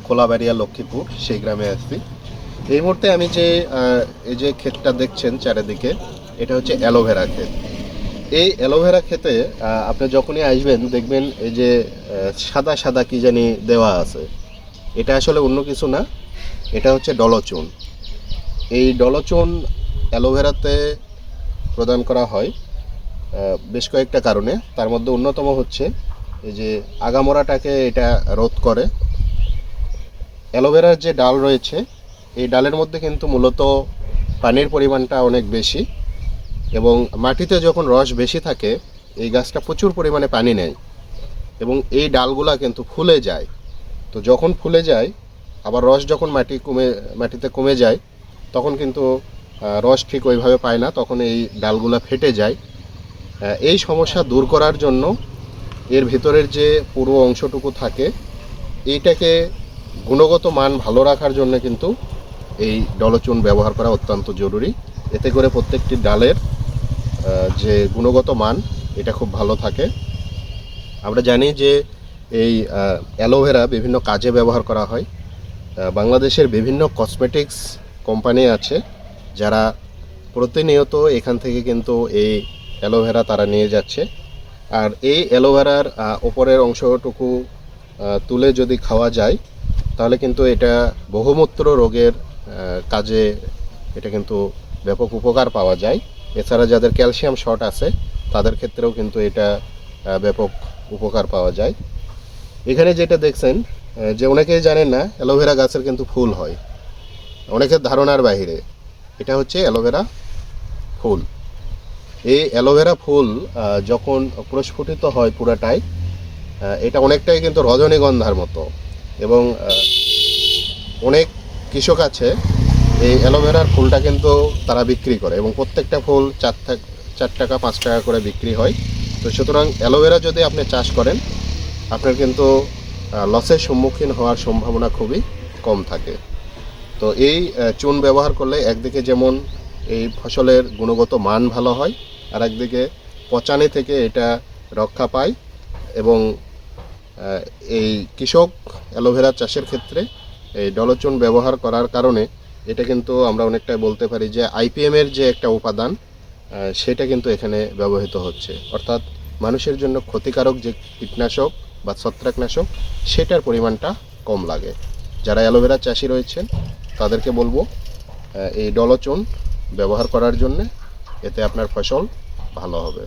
খোলাবাড়িয়া লক্ষ্মীপুর সেই গ্রামে আসছি। এই মুহূর্তে আমি এই যে ক্ষেতটা দেখছেন চারিদিকে, এটা হচ্ছে অ্যালোভেরা ক্ষেত। এই অ্যালোভেরা ক্ষেতে আপনি যখনই আসবেন দেখবেন এই যে সাদা সাদা কি জানি দেওয়া আছে, এটা আসলে অন্য কিছু না, এটা হচ্ছে ডলচুন। এই ডলচুন অ্যালোভেরাতে প্রদান করা হয় বেশ কয়েকটা কারণে। তার মধ্যে অন্যতম হচ্ছে এই যে আগামোরাটাকে এটা রোধ করে। অ্যালোভেরার যে ডাল রয়েছে, এই ডালের মধ্যে কিন্তু মূলত পানির পরিমাণটা অনেক বেশি, এবং মাটিতে যখন রস বেশি থাকে এই গাছটা প্রচুর পরিমাণে পানি নেয় এবং এই ডালগুলা কিন্তু ফুলে যায়। তো যখন ফুলে যায়, আবার রস যখন মাটিতে কমে যায়, তখন কিন্তু রস ঠিক ওইভাবে পায় না, তখন এই ডালগুলা ফেটে যায়। এই সমস্যা দূর করার জন্য এর ভিতরের যে পুরো অংশটুকু থাকে, এইটাকে গুণগত মান ভালো রাখার জন্য কিন্তু এই ডলচুন ব্যবহার করা অত্যন্ত জরুরি। এতে করে প্রত্যেকটি ডালের যে গুণগত মান এটা খুব ভালো থাকে। আমরা জানি যে এই অ্যালোভেরা বিভিন্ন কাজে ব্যবহার করা হয়। বাংলাদেশের বিভিন্ন কসমেটিক্স কোম্পানি আছে যারা প্রতিনিয়ত এখান থেকে কিন্তু এই অ্যালোভেরা তারা নিয়ে যাচ্ছে। আর এই অ্যালোভেরার ওপরের অংশটুকু তুলে যদি খাওয়া যায়, তাহলে কিন্তু এটা বহুমূত্র রোগের কাজে এটা কিন্তু ব্যাপক উপকার পাওয়া যায়। এছাড়া যাদের ক্যালসিয়াম শর্ট আছে তাদের ক্ষেত্রেও কিন্তু এটা ব্যাপক উপকার পাওয়া যায়। এখানে যেটা দেখছেন, যে অনেকেই জানেন না অ্যালোভেরা গাছের কিন্তু ফুল হয়, অনেকের ধারণার বাইরে। এটা হচ্ছে অ্যালোভেরা ফুল। এই অ্যালোভেরা ফুল যখন প্রস্ফুটিত হয় পুরাটাই, এটা অনেকটাই কিন্তু রজনীগন্ধার মতো, এবং অনেক কৃষক আছে এই অ্যালোভেরার ফুলটা কিন্তু তারা বিক্রি করে, এবং প্রত্যেকটা ফুল 4 টাকা 5 টাকা করে বিক্রি হয়। তো সুতরাং অ্যালোভেরা যদি আপনি চাষ করেন, আপনার কিন্তু লসের সম্মুখীন হওয়ার সম্ভাবনা খুবই কম থাকে। তো এই চুন ব্যবহার করলে একদিকে যেমন এই ফসলের গুণগত মান ভালো হয়, আর একদিকে পচানি থেকে এটা রক্ষা পায়। এবং এই কৃষক অ্যালোভেরা চাষের ক্ষেত্রে এই ডলচুন ব্যবহার করার কারণে এটা কিন্তু আমরা অনেকটাই বলতে পারি যে আইপিএমের যে একটা উপাদান, সেটা কিন্তু এখানে ব্যবহৃত হচ্ছে। অর্থাৎ মানুষের জন্য ক্ষতিকারক যে কীটনাশক বা ছত্রাকনাশক, সেটার পরিমাণটা কম লাগে। যারা অ্যালোভেরা চাষি রয়েছেন তাদেরকে বলবো এই ডলচুন ব্যবহার করার জন্যে, এতে আপনার ফসল ভালো হবে।